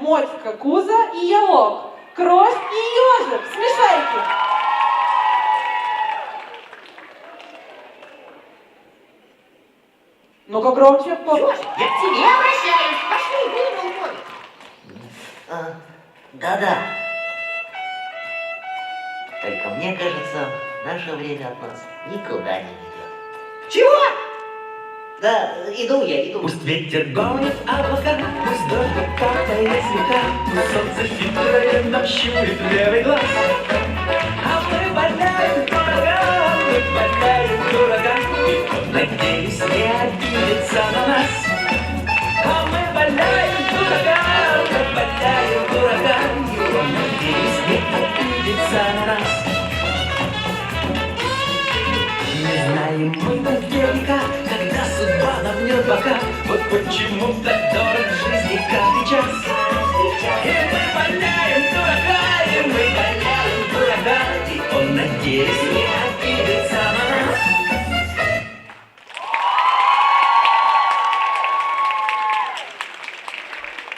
Мотька, Куза и Ялок. Кровь и ежик. Смешарики. Ну-ка громче. Я к тебе обращаюсь. Пошли, выйдем в море. Да-да. Только мне кажется, наше время от нас никуда не ведет. Чего? Да, иду я, иду. Пусть ветер гонит облака, пусть дождь капает слегка, пусть солнце хитрое нам щурит левый глаз. А мы валяем дуракам, и он, надеюсь, не обидится на нас. А мы валяем дуракам, и он, надеюсь, не обидится на нас. Не знаем мы наверняка, когда судьба намнет бока, вот почему так дорог жизни каждый час. И мы валяем дурака, и он, надеюсь,